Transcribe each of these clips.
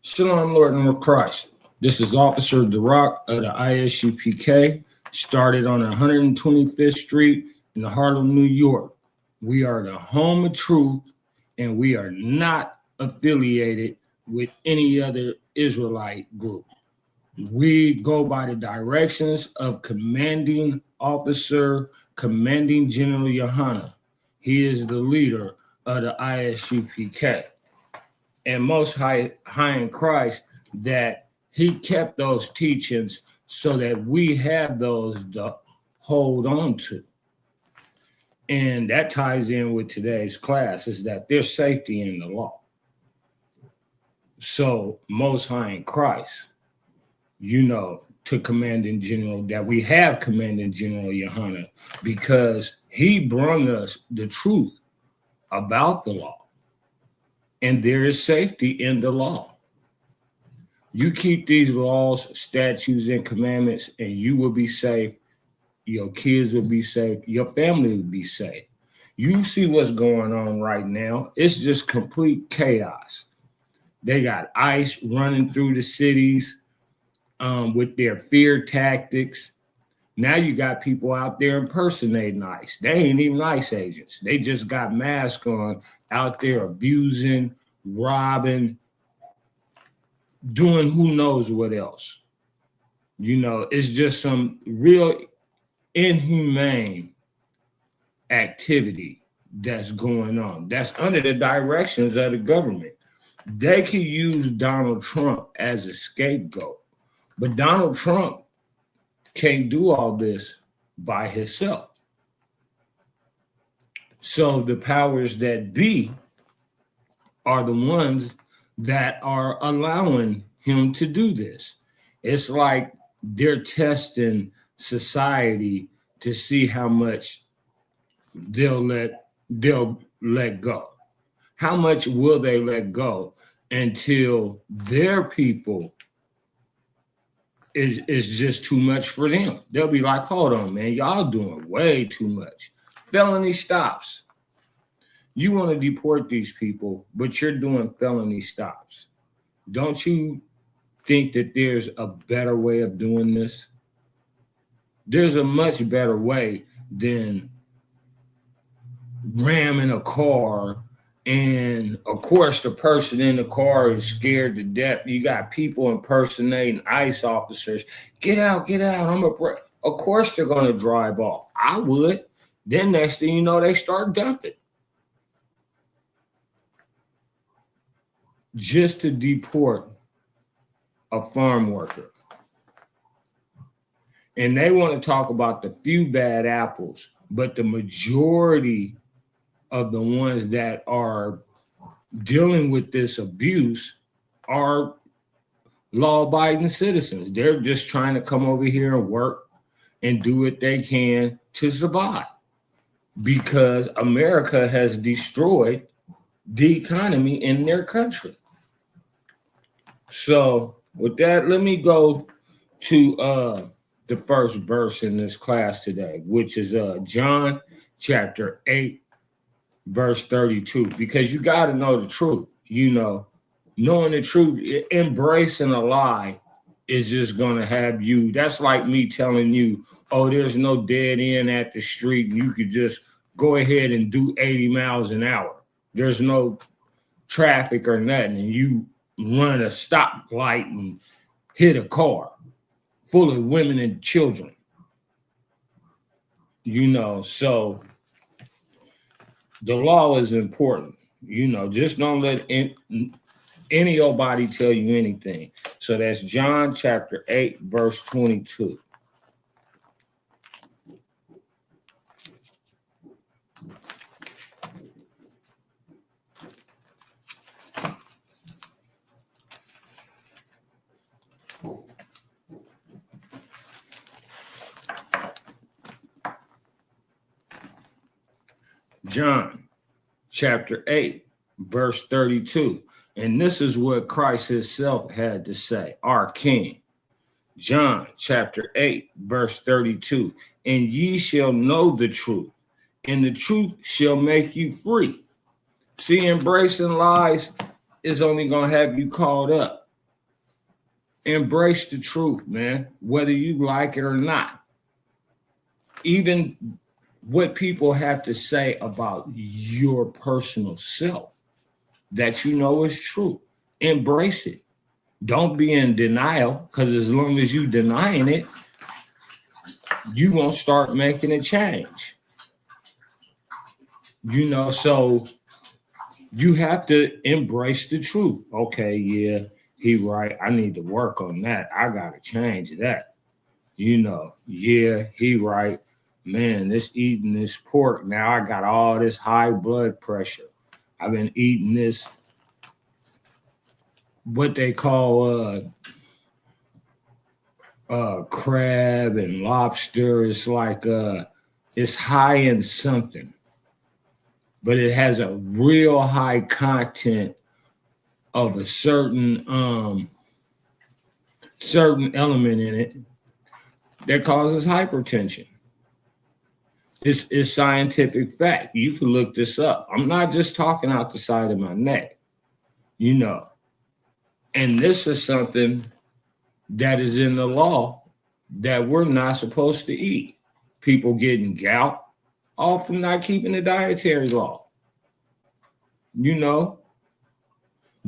Shalom, Lord and Christ. This is Officer DeRock of the Isupk, started on 125th Street in Harlem, New York. We are the home of truth, and we are not affiliated with any other Israelite group. We go by the directions of Commanding Officer, Commanding General Yohana. He is the leader of the Isupk. And most high in Christ, that he kept those teachings so that we have those to hold on to. And that ties in with today's class, is that there's safety in the law. So most high in Christ, to Commanding General, that we have Commanding General Yohana, because he brought us the truth about the law. And there is safety in the law. You keep these laws, statutes, and commandments, and you will be safe. Your kids will be safe. Your family will be safe. You see what's going on right now. It's just complete chaos. They got ICE running through the cities with their fear tactics. Now you got people out there impersonating ICE. They ain't even ICE agents. They just got masks on, out there abusing, robbing, doing who knows what else. It's just some real inhumane activity that's going on. That's under the directions of the government. They could use Donald Trump as a scapegoat, but Donald Trump can't do all this by himself. So the powers that be are the ones that are allowing him to do this. It's like they're testing society to see how much they'll let go? How much will they let go until their people is just too much for them? They'll be like, hold on, man, y'all doing way too much. Felony stops. You want to deport these people, but you're doing felony stops. Don't you think that there's a better way of doing this? There's a much better way than ramming a car, and of course the person in the car is scared to death. You got people impersonating ICE officers. Get out, of course they're going to drive off. I would. Then next thing you know, they start dumping. Just to deport a farm worker. And they want to talk about the few bad apples, but the majority of the ones that are dealing with this abuse are law-abiding citizens. They're just trying to come over here and work and do what they can to survive, because America has destroyed the economy in their country. So with that, let me go to the first verse in this class today, which is John chapter 8, verse 32, because you got to know the truth. You know, knowing the truth, embracing a lie is just going to have you. That's like me telling you, oh, there's no dead end at the street. You could just go ahead and do 80 miles an hour. There's no traffic or nothing. And you run a stoplight and hit a car full of women and children. You know, so the law is important. You know, just don't let any old body tell you anything. So that's John chapter 8, verse 22. John chapter 8, verse 32. And this is what Christ himself had to say, our King. John chapter 8, verse 32. And ye shall know the truth, and the truth shall make you free. See, embracing lies is only going to have you caught up. Embrace the truth, man, whether you like it or not. Even what people have to say about your personal self that you know is true. Embrace it. Don't be in denial, because as long as you denying it, you won't start making a change. You know, so you have to embrace the truth. Okay, yeah, he right. I need to work on that. I got to change that. You know, yeah, he right. Man, this eating this pork, now I got all this high blood pressure. I've been eating this, what they call crab and lobster. It's like it's high in something, but it has a real high content of a certain element in it that causes hypertension. It's scientific fact. You can look this up. I'm not just talking out the side of my neck, you know. And this is something that is in the law that we're not supposed to eat. People getting gout, all from not keeping the dietary law. You know,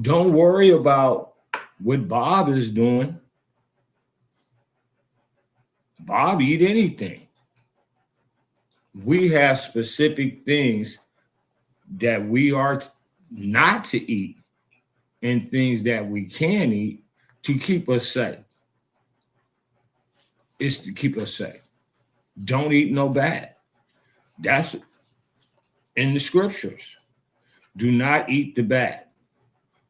don't worry about what Bob is doing. Bob eat anything. We have specific things that we are not to eat and things that we can eat to keep us safe. It's to keep us safe. Don't eat no bad. That's in the scriptures. Do not eat the bad.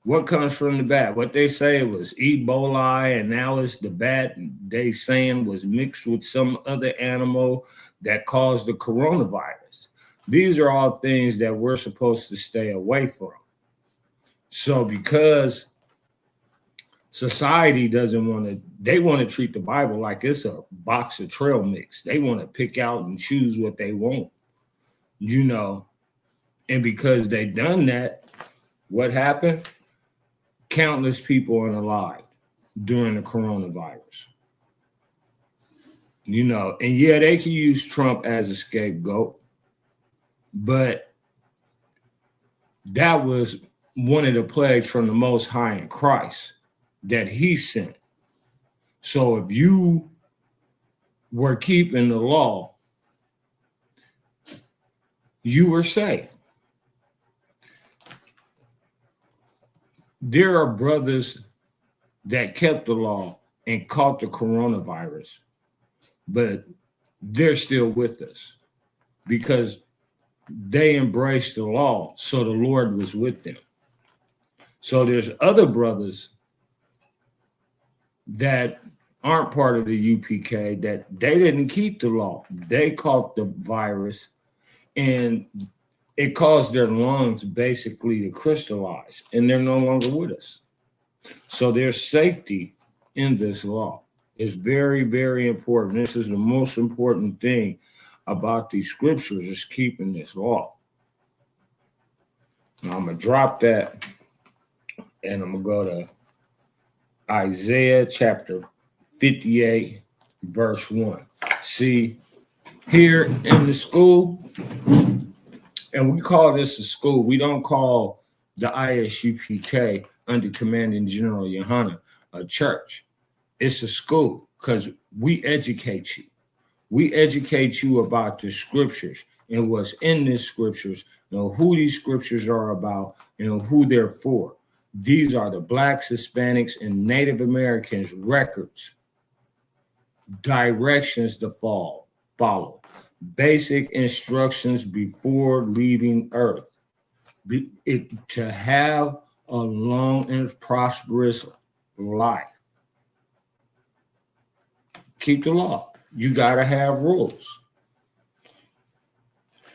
What comes from the bad? What they say was Ebola, and now it's the bad they saying was mixed with some other animal that caused the coronavirus. These are all things that we're supposed to stay away from. So because society doesn't want to, they want to treat the Bible like it's a box of trail mix. They want to pick out and choose what they want, you know. And because they done that, what happened? Countless people unalived during the coronavirus. You know, and yeah, they can use Trump as a scapegoat, but that was one of the plagues from the Most High in Christ that he sent. So if you were keeping the law, you were safe. There are brothers that kept the law and caught the coronavirus, but they're still with us because they embraced the law, so the Lord was with them. So there's other brothers that aren't part of the UPK that they didn't keep the law. They caught the virus, and it caused their lungs basically to crystallize, and they're no longer with us. So there's safety in this law. It's very, very important. This is the most important thing about these scriptures, is keeping this law. Now I'm going to drop that, and I'm going to go to Isaiah chapter 58, verse 1. See, here in the school, and we call this a school, we don't call the ISUPK under Commanding General Yohana a church. It's a school because we educate you. We educate you about the scriptures and what's in these scriptures, who these scriptures are about, and who they're for. These are the Blacks, Hispanics, and Native Americans' records, directions to follow, basic instructions before leaving Earth, to have a long and prosperous life. Keep the law. You got to have rules.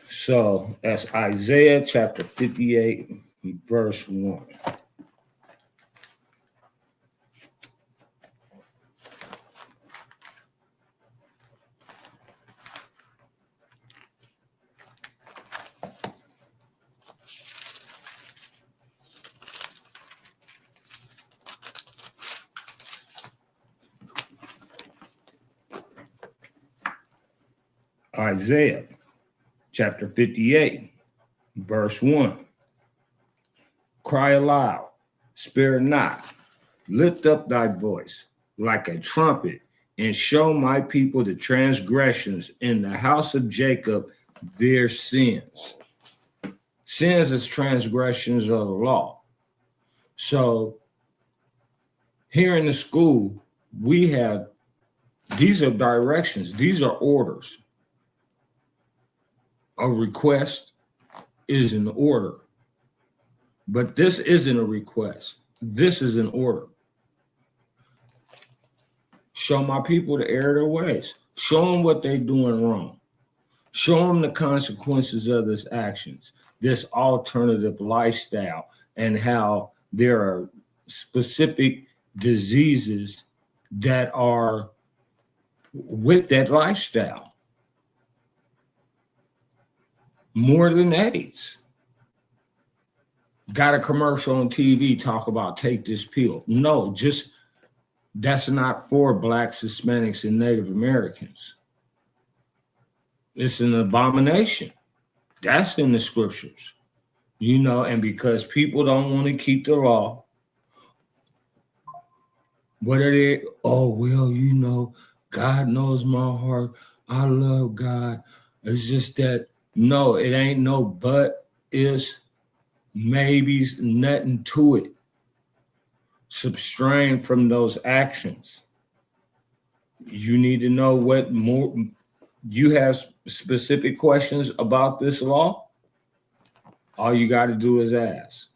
So that's Isaiah chapter 58, verse 1. Isaiah chapter 58, verse 1. Cry aloud, spare not, lift up thy voice like a trumpet, and show my people the transgressions in the house of Jacob their sins. Sins is transgressions of the law. So here in the school, we have, these are directions, these are orders. A request is an order, but this isn't a request. This is an order. Show my people to err their ways. Show them what they're doing wrong. Show them the consequences of this actions, this alternative lifestyle, and how there are specific diseases that are with that lifestyle. More than AIDS. Got a commercial on TV talk about take this pill. No, just that's not for Blacks, Hispanics, and Native Americans. It's an abomination. That's in the scriptures. And because people don't want to keep the law, what are they? Oh, well, God knows my heart. I love God. It's just that, no, it ain't no but, it's maybes, nothing to it. Substrain from those actions. You need to know what more. You have specific questions about this law? All you got to do is ask.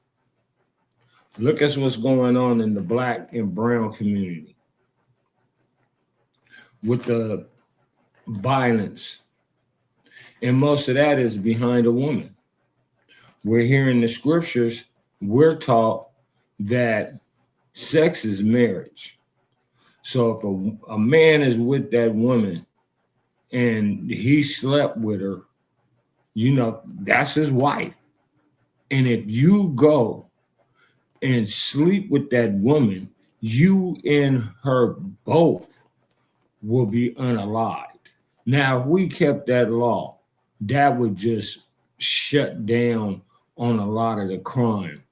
Look at what's going on in the Black and brown community with the violence And most of that is behind a woman. We're hearing the scriptures, we're taught that sex is marriage. So if a man is with that woman and he slept with her, that's his wife. And if you go and sleep with that woman, you and her both will be unalived. Now, if we kept that law, that would just shut down on a lot of the crime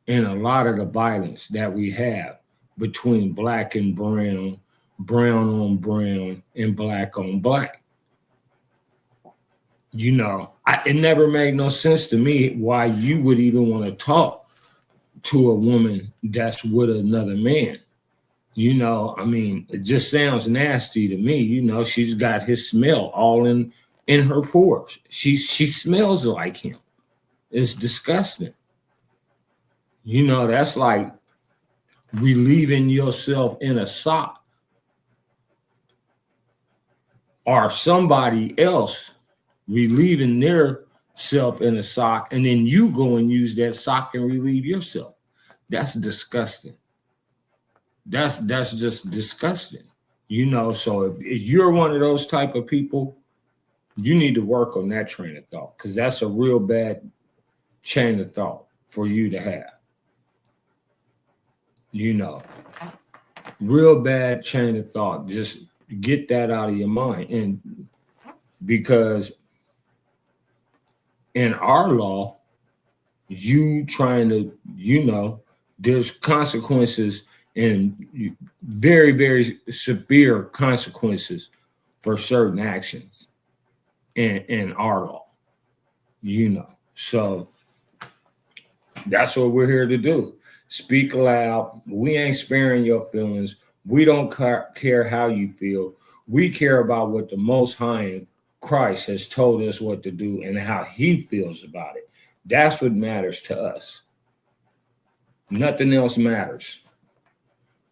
and a lot of the violence that we have between black and brown, brown on brown, and black on black. It never made no sense to me why you would even want to talk to a woman that's with another man. It just sounds nasty to me. She's got his smell all in her pores. She smells like him. It's disgusting. That's like relieving yourself in a sock or somebody else relieving their self in a sock, and then you go and use that sock and relieve yourself. That's disgusting. That's just disgusting. So if you're one of those type of people, you need to work on that train of thought, because that's a real bad chain of thought for you to have. Real bad chain of thought. Just get that out of your mind. And because in our law, you trying to, there's consequences and very, very severe consequences for certain actions in our law, So that's what we're here to do. Speak loud. We ain't sparing your feelings. We don't care how you feel. We care about what the Most High Christ has told us what to do and how he feels about it. That's what matters to us. Nothing else matters,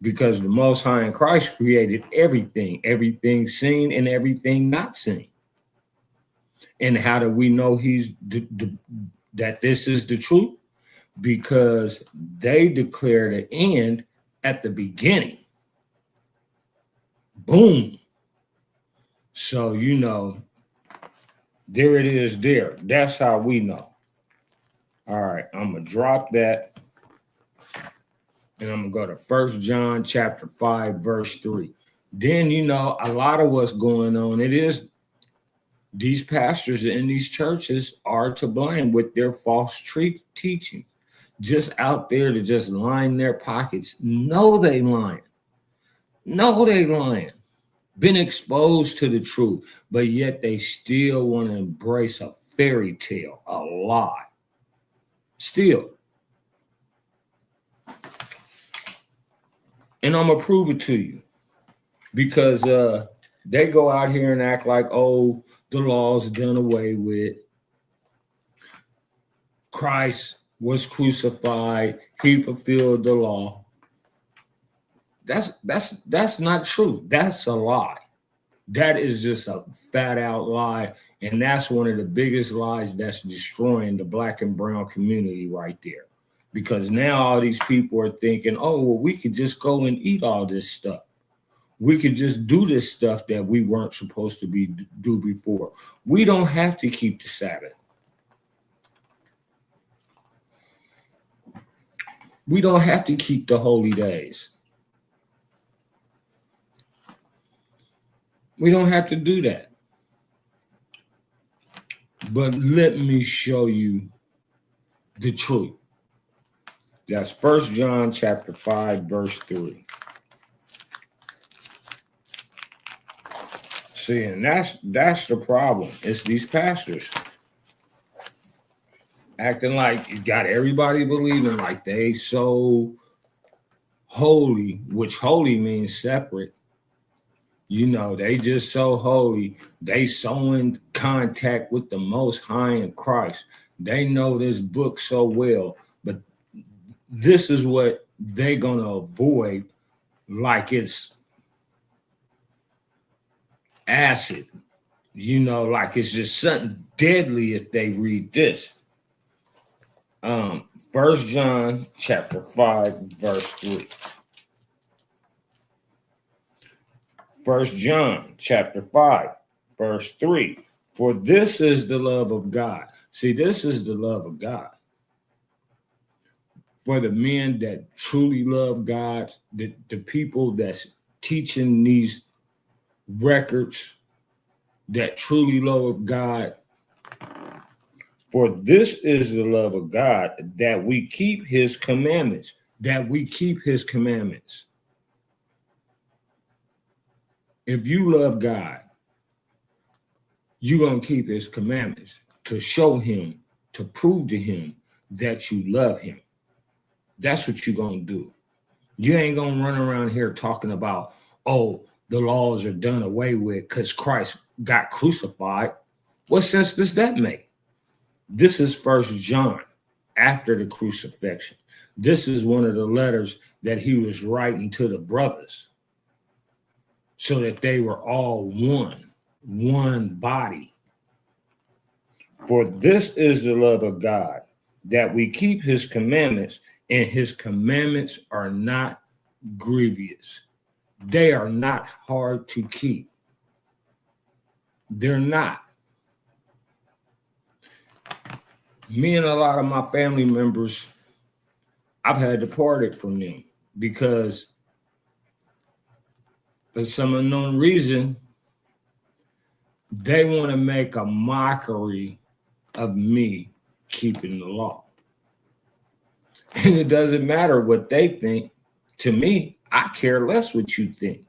because the Most High Christ created everything seen and everything not seen. And how do we know that this is the truth? Because they declare the end at the beginning. Boom. So, there it is there. That's how we know. All right, I'm going to drop that. And I'm going to go to 1 John chapter 5, verse 3. Then, a lot of what's going on, it is these pastors in these churches are to blame with their false teachings. Just out there to just line their pockets. No, they lying. Been exposed to the truth, but yet they still want to embrace a fairy tale, a lie. Still. And I'm going to prove it to you, because they go out here and act like, oh, the law's done away with. Christ was crucified. He fulfilled the law. That's not true. That's a lie. That is just a fat out lie. And that's one of the biggest lies that's destroying the black and brown community right there. Because now all these people are thinking, oh, well, we could just go and eat all this stuff. We could just do this stuff that we weren't supposed to do before. We don't have to keep the Sabbath. We don't have to keep the holy days. We don't have to do that. But let me show you the truth. That's 1 John chapter 5, verse 3. See, and that's the problem. It's these pastors acting like you got everybody believing like they so holy, which holy means separate. They just so holy. They so in contact with the Most High in Christ. They know this book so well, but this is what they're going to avoid like it's acid. Like it's just something deadly if they read this. 1 John chapter 5, verse 3. 1 John chapter 5, verse 3. For this is the love of God. See, this is the love of God. For the men that truly love God, the people that's teaching these records that truly love God. For this is the love of God, that we keep his commandments, that we keep his commandments. If you love God, you're going to keep his commandments to show him, to prove to him that you love him. That's what you're going to do. You ain't going to run around here talking about, oh, the laws are done away with because Christ got crucified. What sense does that make? This is 1 John after the crucifixion. This is one of the letters that he was writing to the brothers so that they were all one body. For this is the love of God, that we keep his commandments, and his commandments are not grievous. They are not hard to keep. They're not. Me and a lot of my family members, I've had to part it from them because for some unknown reason, they want to make a mockery of me keeping the law. And it doesn't matter what they think. To me, I care less what you think.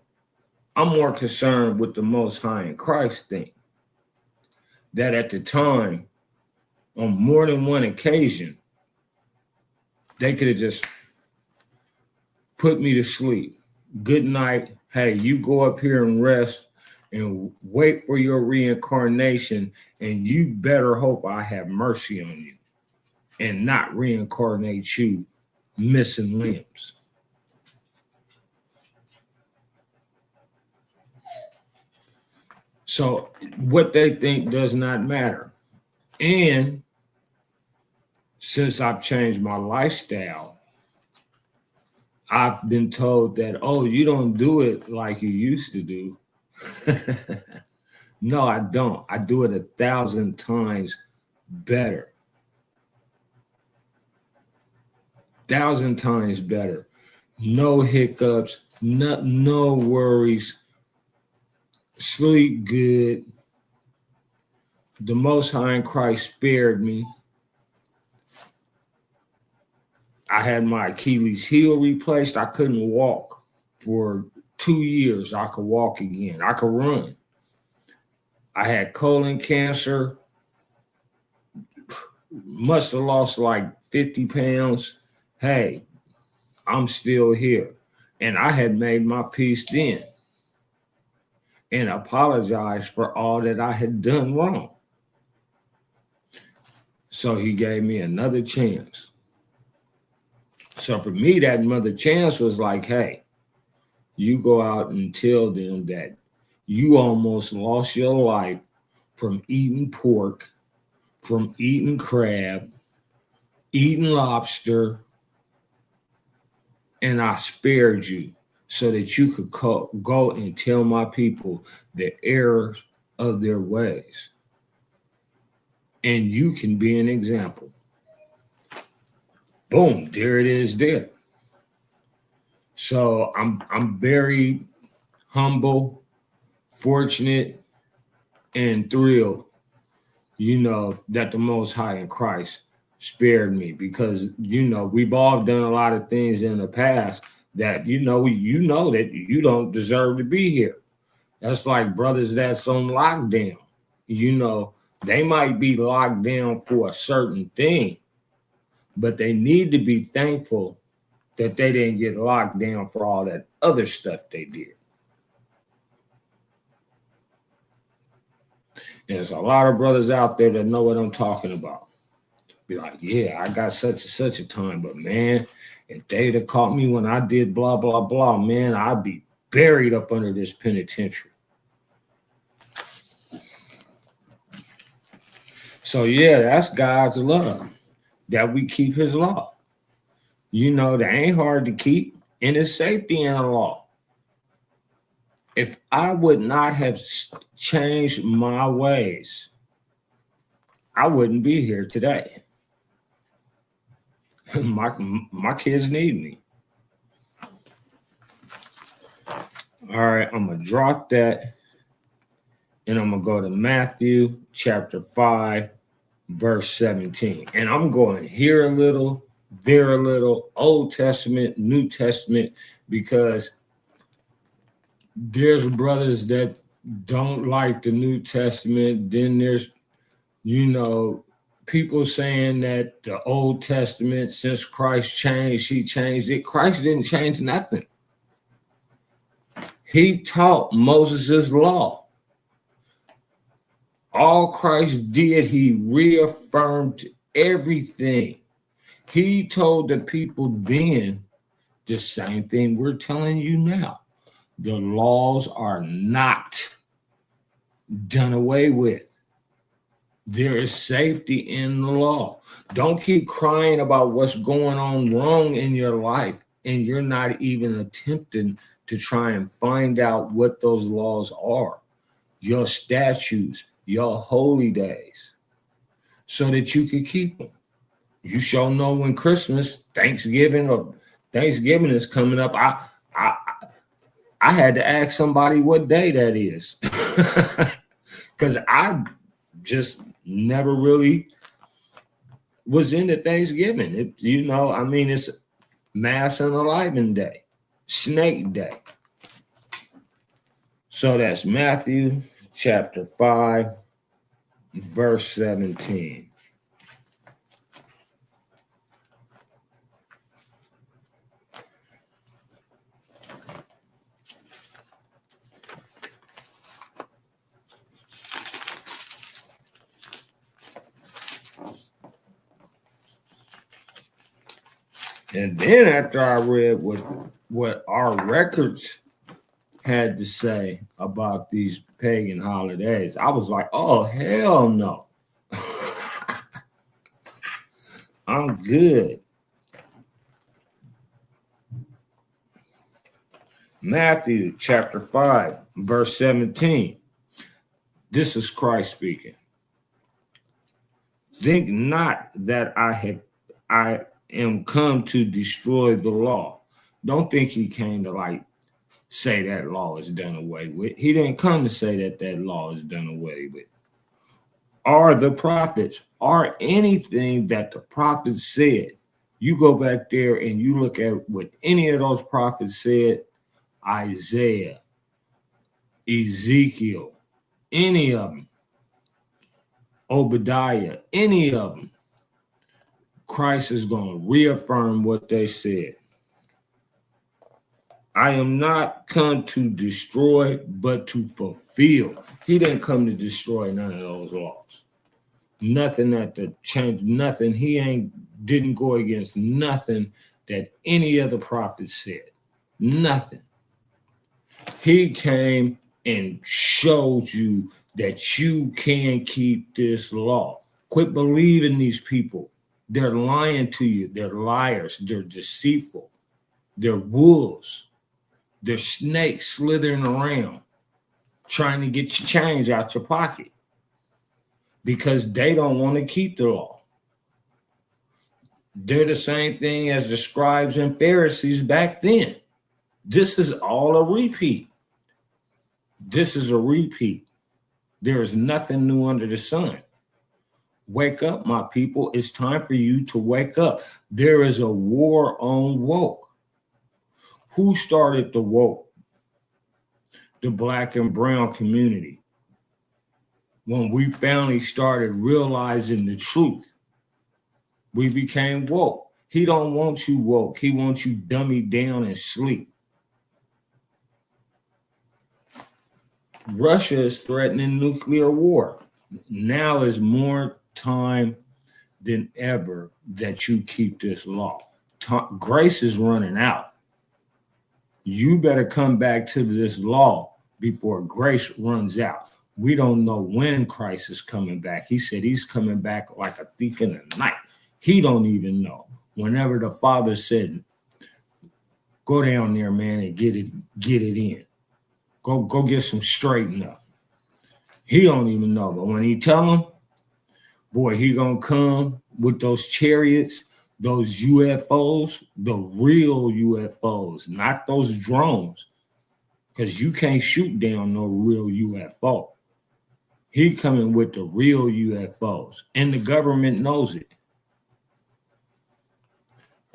I'm more concerned with the Most High in Christ thing. That at the time, on more than one occasion, they could have just put me to sleep. Good night. Hey, you go up here and rest and wait for your reincarnation, and you better hope I have mercy on you and not reincarnate you missing limbs. So what they think does not matter. And since I've changed my lifestyle, I've been told that, oh, you don't do it like you used to do. No, I don't. I do it 1,000 times better. 1,000 times better. No hiccups, no worries. Sleep good. The Most High in Christ spared me. I had my Achilles heel replaced. I couldn't walk for 2 years. I could walk again. I could run. I had colon cancer. Must have lost like 50 pounds. Hey, I'm still here. And I had made my peace then and apologized for all that I had done wrong. So he gave me another chance. So for me, that another chance was like, hey, you go out and tell them that you almost lost your life from eating pork, from eating crab, eating lobster, and I spared you so that you could go and tell my people the errors of their ways. And you can be an example. Boom, there it is there. So I'm very humble, fortunate, and thrilled, that the Most High in Christ spared me because, we've all done a lot of things in the past that, that you don't deserve to be here. That's like brothers that's on lockdown. They might be locked down for a certain thing, but they need to be thankful that they didn't get locked down for all that other stuff they did. And there's a lot of brothers out there that know what I'm talking about. Be like, yeah, I got such and such a time, but man, if they'd have caught me when I did blah, blah, blah, man, I'd be buried up under this penitentiary. So yeah, that's God's love, that we keep his law. You know, that ain't hard to keep, and it's safety in the law. If I would not have changed my ways, I wouldn't be here today. my kids need me. All right, I'm gonna drop that, and I'm gonna go to Matthew chapter 5, verse 17. And I'm going here a little, there a little, Old Testament, New Testament, because there's brothers that don't like the New Testament. Then there's, you know, people saying that the Old Testament, since Christ changed, he changed it. Christ didn't change nothing. He taught Moses' law. All Christ did, he reaffirmed everything. He told the people then the same thing we're telling you now. The laws are not done away with. There is safety in the law. Don't keep crying about what's going on wrong in your life, and you're not even attempting to try and find out what those laws are, your statutes, your holy days, so that you can keep them. You shall know when Christmas, Thanksgiving is coming up. I had to ask somebody what day that is, because I just never really was into Thanksgiving. It's Mass and Unleavened Day, Snake Day. So that's Matthew chapter 5, verse 17. And then after I read what our records had to say about these pagan holidays, I was like, oh, hell no. I'm good. Matthew chapter 5, verse 17. This is Christ speaking. Think not that I am come to destroy the law. Don't think he came to say that law is done away with. He didn't come to say that law is done away with. Are the prophets, are anything that the prophets said. You go back there and you look at what any of those prophets said, Isaiah, Ezekiel, any of them, Obadiah, any of them, Christ is going to reaffirm what they said. I am not come to destroy, but to fulfill. He didn't come to destroy none of those laws. Nothing that to change, nothing. He didn't go against nothing that any other prophet said. Nothing. He came and showed you that you can keep this law. Quit believing these people. They're lying to you. They're liars. They're deceitful. They're wolves. They're snakes slithering around trying to get your change out your pocket because they don't want to keep the law. They're the same thing as the scribes and Pharisees back then. This is all a repeat. This is a repeat. There is nothing new under the sun. Wake up, my people. It's time for you to wake up. There is a war on woke. Who started the woke? The Black and brown community. When we finally started realizing the truth, we became woke. He don't want you woke. He wants you dummied down and sleep. Russia is threatening nuclear war. Now is more time than ever that you keep this law. Grace is running out. You better come back to this law before grace runs out. We don't know when Christ is coming back. He said he's coming back like a thief in the night. He don't even know. Whenever the Father said, go down there, man, and get it in. Go get some straighten up. He don't even know. But when he tell him, boy, he gonna come with those chariots, those UFOs, the real UFOs, not those drones, because you can't shoot down no real UFO. He coming with the real UFOs, and the government knows it.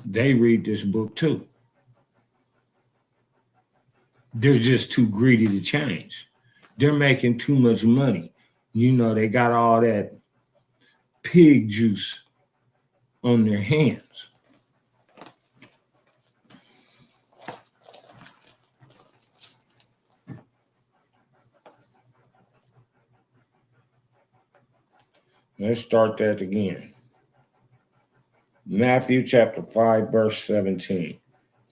They read this book too. They're just too greedy to change. They're making too much money. You know, they got all that pig juice on their hands. Let's start that again. Matthew chapter 5, verse 17.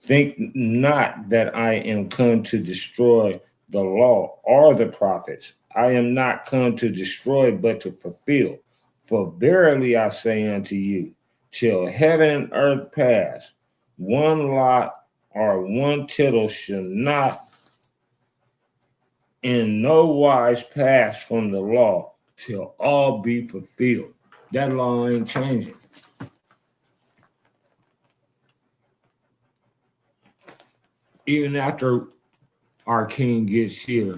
Think not that I am come to destroy the law or the prophets. I am not come to destroy, but to fulfill. For verily I say unto you, till heaven and earth pass, one lot or one tittle shall not in no wise pass from the law till all be fulfilled. That law ain't changing. Even after our king gets here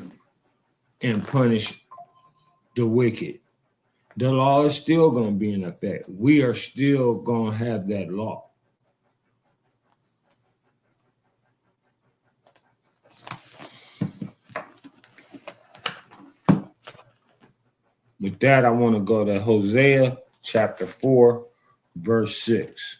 and punish the wicked, the law is still going to be in effect. We are still going to have that law. With that, I want to go to Hosea chapter 4, verse 6.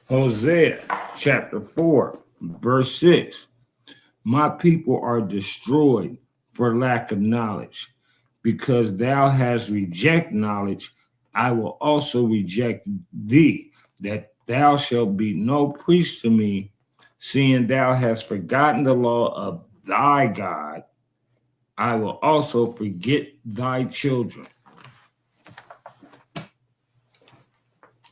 Hosea chapter 4, verse 6. My people are destroyed for lack of knowledge. Because thou hast rejected knowledge, I will also reject thee, that thou shalt be no priest to me, seeing thou hast forgotten the law of thy God. I will also forget thy children.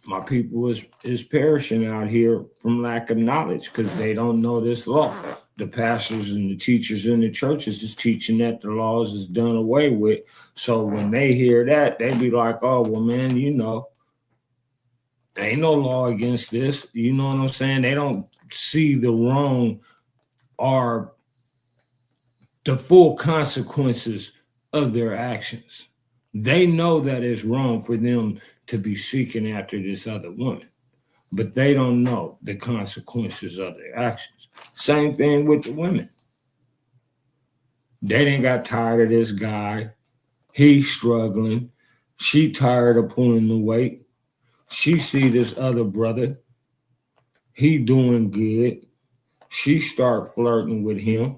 My people is perishing out here from lack of knowledge because they don't know this law. The pastors and the teachers in the churches is teaching that the laws is done away with. So when they hear that, they be like, oh, well, man, you know, there ain't no law against this. You know what I'm saying? They don't see the wrong or the full consequences of their actions. They know that it's wrong for them to be seeking after this other woman, but they don't know the consequences of their actions. Same thing with the women. They done got tired of this guy. He's struggling. She tired of pulling the weight. She see this other brother. He doing good. She start flirting with him,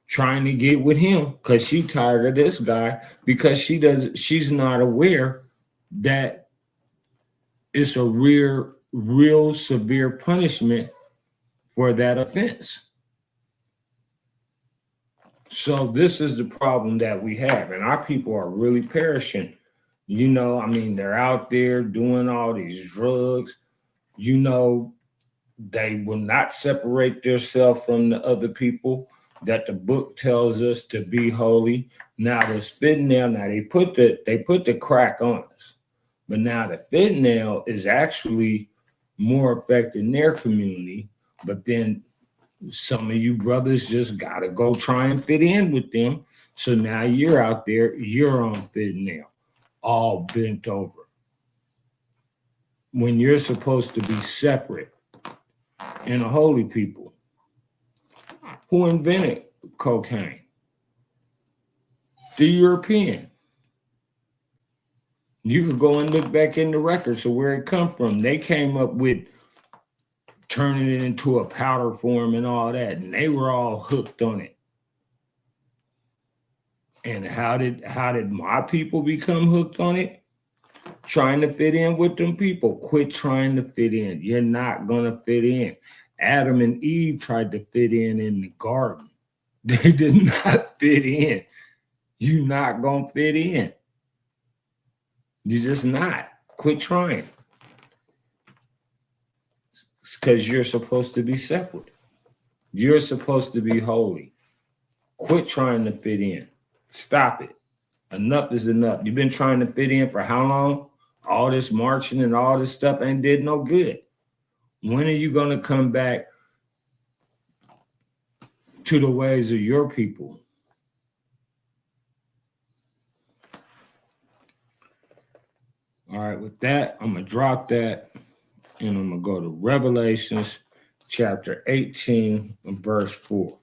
trying to get with him because she tired of this guy because she's not aware that it's a real severe punishment for that offense. So this is the problem that we have, and our people are really perishing You know, I mean, they're out there doing all these drugs. You know, they will not separate themselves from the other people that the book tells us to be holy. Now there's fentanyl. Now they put the crack on us, but now the fentanyl is actually more affecting their community. But then some of you brothers just gotta go try and fit in with them. So now you're out there, you're on fentanyl, all bent over. When you're supposed to be separate and a holy people. Who invented cocaine? The European. You could go and look back in the records of where it come from. They came up with turning it into a powder form and all that, and they were all hooked on it. And how did my people become hooked on it? Trying to fit in with them people. Quit trying to fit in. You're not gonna fit in. Adam and Eve tried to fit in the garden. They did not fit in. You're not gonna fit in. You're just not. Quit trying. It's because you're supposed to be separate. You're supposed to be holy. Quit trying to fit in. Stop it. Enough is enough. You've been trying to fit in for how long? All this marching and all this stuff ain't did no good. When are you going to come back to the ways of your people? All right, with that, I'm going to drop that and I'm going to go to Revelations chapter 18, verse 4.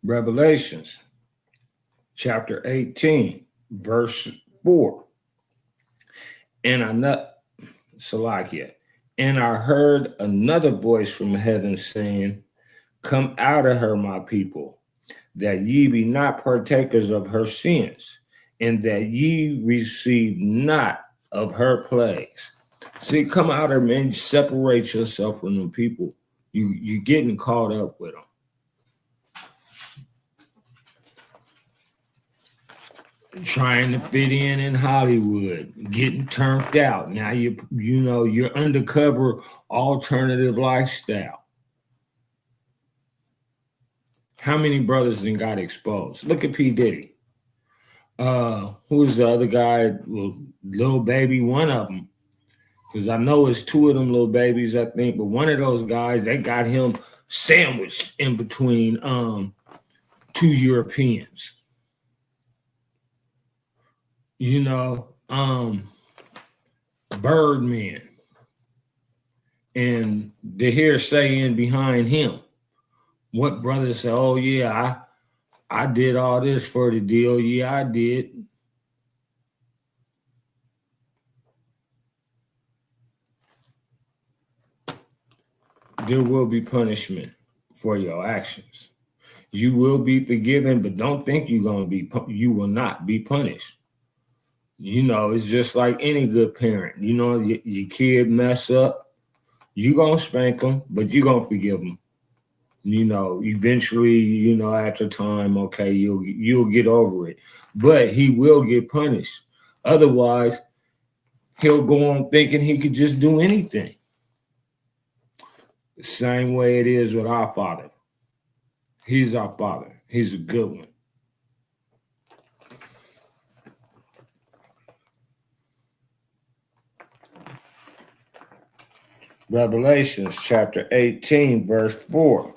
Revelations chapter 18, verse 4. And I heard another voice from heaven saying, come out of her, my people, that ye be not partakers of her sins, and that ye receive not of her plagues. See, come out of her, man. Separate yourself from them people. You're getting caught up with them. Trying to fit in Hollywood, getting turned out. Now you're undercover alternative lifestyle. How many brothers then got exposed? Look at P. Diddy. Who's the other guy? Lil Baby, one of them. Because I know it's two of them little babies, I think, but one of those guys, they got him sandwiched in between two Europeans. Birdman. And the hearsay in behind him. What brother said, oh yeah, I did all this for the deal. Yeah, I did. There will be punishment for your actions. You will be forgiven, but don't think you will not be punished. It's just like any good parent. Your kid mess up, you gonna spank them, but you gonna forgive them. Eventually, after time, okay, you'll get over it. But he will get punished. Otherwise, he'll go on thinking he could just do anything. The same way it is with our Father. He's our Father. He's a good one. Revelations chapter 18, verse 4.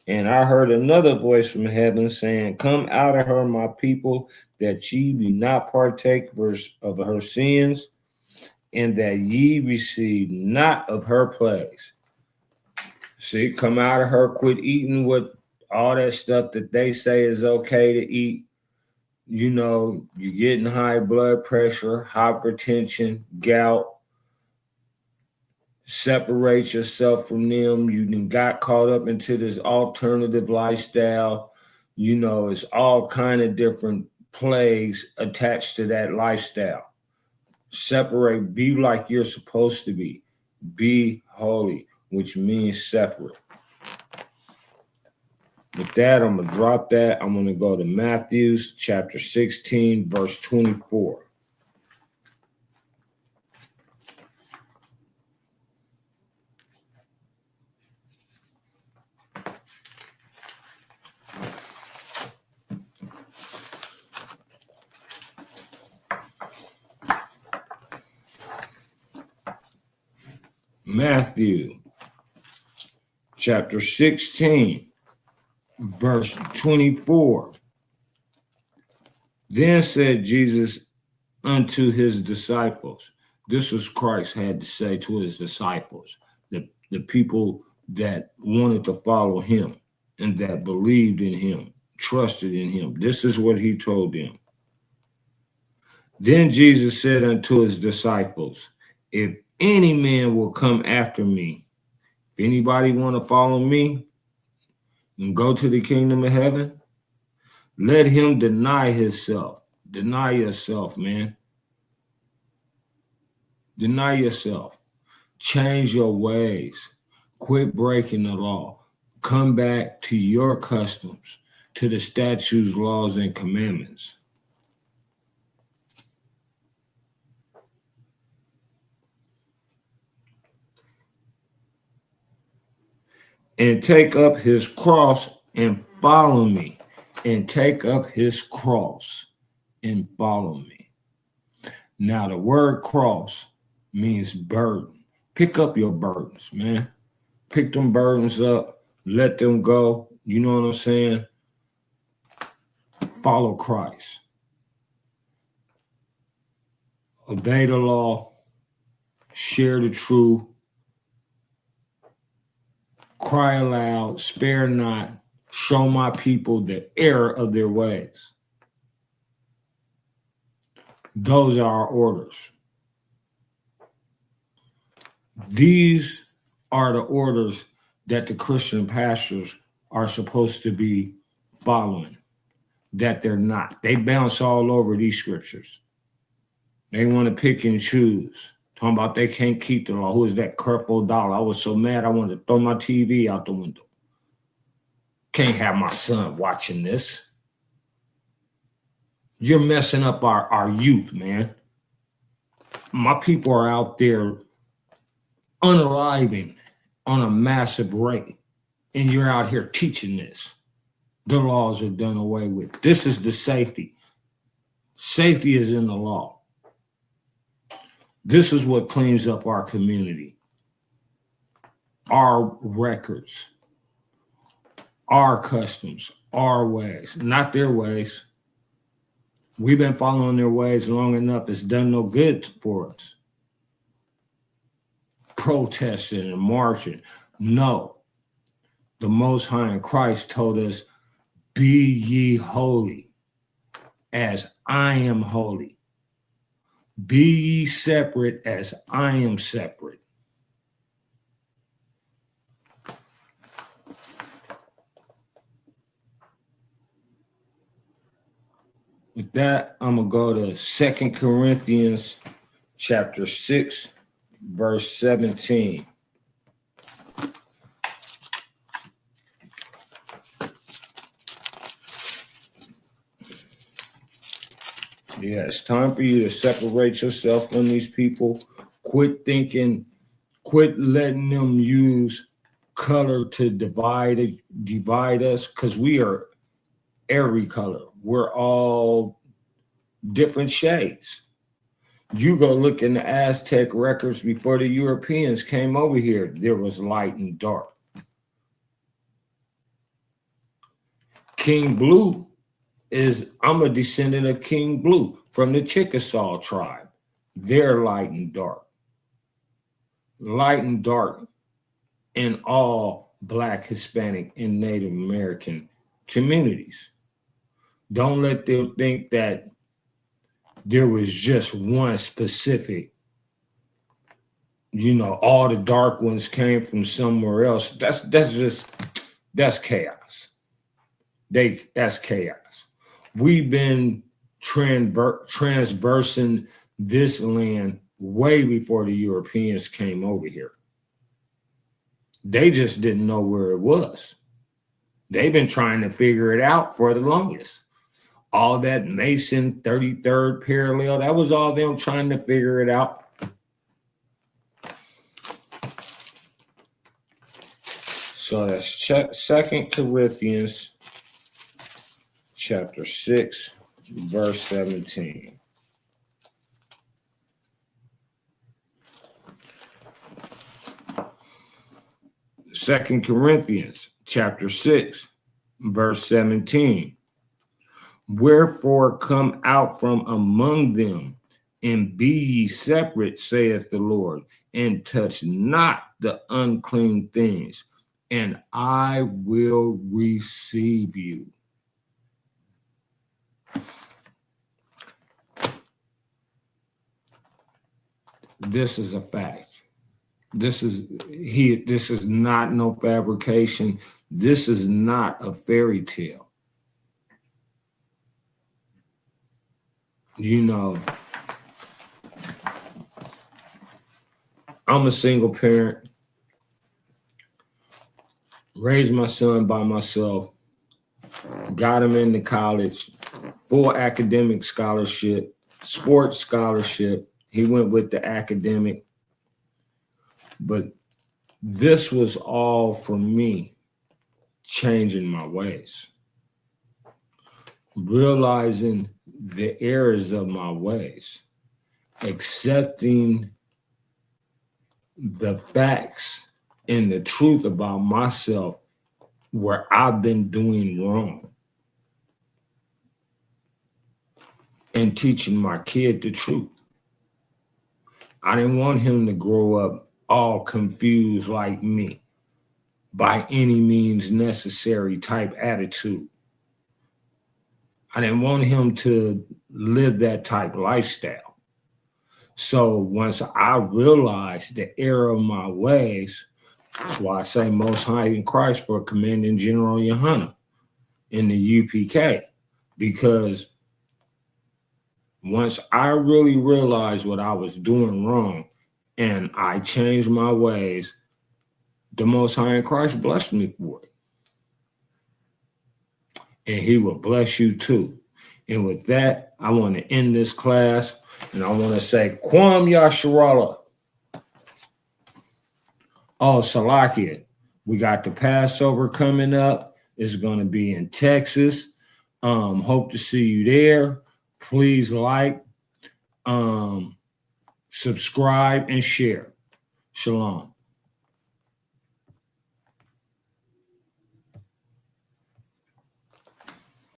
And I heard another voice from heaven saying, come out of her, my people, that ye be not partakers of her sins, and that ye receive not of her plagues. See, come out of her, quit eating what all that stuff that they say is okay to eat. You know, you're getting high blood pressure, hypertension, gout. Separate yourself from them. You done got caught up into this alternative lifestyle. You know, it's all kind of different plagues attached to that lifestyle. Separate, be like you're supposed to be. Be holy, which means separate. With that, I'm going to drop that. I'm going to go to Matthew chapter 16, verse 24. Matthew chapter 16, verse 24. Then said Jesus unto his disciples. This was Christ had to say to his disciples, the people that wanted to follow him and that believed in him, trusted in him. This is what he told them. Then Jesus said unto his disciples, if any man will come after me, if anybody want to follow me and go to the kingdom of heaven, let him deny himself. Deny yourself, man. Deny yourself. Change your ways. Quit breaking the law. Come back to your customs, to the statutes, laws, and commandments. And take up his cross and follow me. And take up his cross and follow me. Now, the word cross means burden. Pick up your burdens, man. Pick them burdens up. Let them go. You know what I'm saying? Follow Christ. Obey the law. Share the truth. Cry aloud. Spare not. Show my people the error of their ways. Those are our orders. These are the orders that the Christian pastors are supposed to be following, that they're not. They bounce all over these scriptures. They want to pick and choose. Talking about they can't keep the law. Who is that Creflo Dollar? I was so mad I wanted to throw my TV out the window. Can't have my son watching this. You're messing up our youth, man. My people are out there unaliving on a massive rate, and you're out here teaching this. The laws are done away with. This is the safety. Safety is in the law. This is what cleans up our community, our records, our customs, our ways, not their ways. We've been following their ways long enough. It's done no good for us. Protesting and marching. No. The Most High in Christ told us, be ye holy as I am holy. Be ye separate as I am separate. With that, I'm going to go to 2 Corinthians chapter 6, verse 17. Yeah, it's time for you to separate yourself from these people. Quit thinking, quit letting them use color to divide us, because we are every color. We're all different shades. You go look in the Aztec records before the Europeans came over here. There was light and dark. King Blue I'm a descendant of King Blue from the Chickasaw tribe. They're light and dark. Light and dark in all Black, Hispanic, and Native American communities. Don't let them think that there was just one specific, all the dark ones came from somewhere else. That's chaos. That's chaos. We've been transversing this land way before the Europeans came over here. They just didn't know where it was. They've been trying to figure it out for the longest. All that Mason 33rd parallel, that was all them trying to figure it out. So that's 2 Corinthians chapter 6, verse 17. Second Corinthians chapter 6, verse 17. Wherefore come out from among them, and be ye separate, saith the Lord, and touch not the unclean things, and I will receive you. This is a fact. This is not no fabrication. This is not a fairy tale. I'm a single parent, raised my son by myself, got him into college, full academic scholarship, sports scholarship. He went with the academic. But this was all for me changing my ways, realizing the errors of my ways, accepting the facts and the truth about myself where I've been doing wrong, and teaching my kid the truth. I didn't want him to grow up all confused like me, by any means necessary type attitude. I didn't want him to live that type lifestyle. So once I realized the error of my ways, that's why I say Most High in Christ for Commanding General Yohana in the UPK, because once I really realized what I was doing wrong and I changed my ways, the Most High in Christ blessed me for it. And he will bless you too. And with that, I want to end this class, and I want to say, Kwam Yasharallah. Oh, Salakia, we got the Passover coming up. It's going to be in Texas. Hope to see you there. Please like, subscribe, and share. Shalom.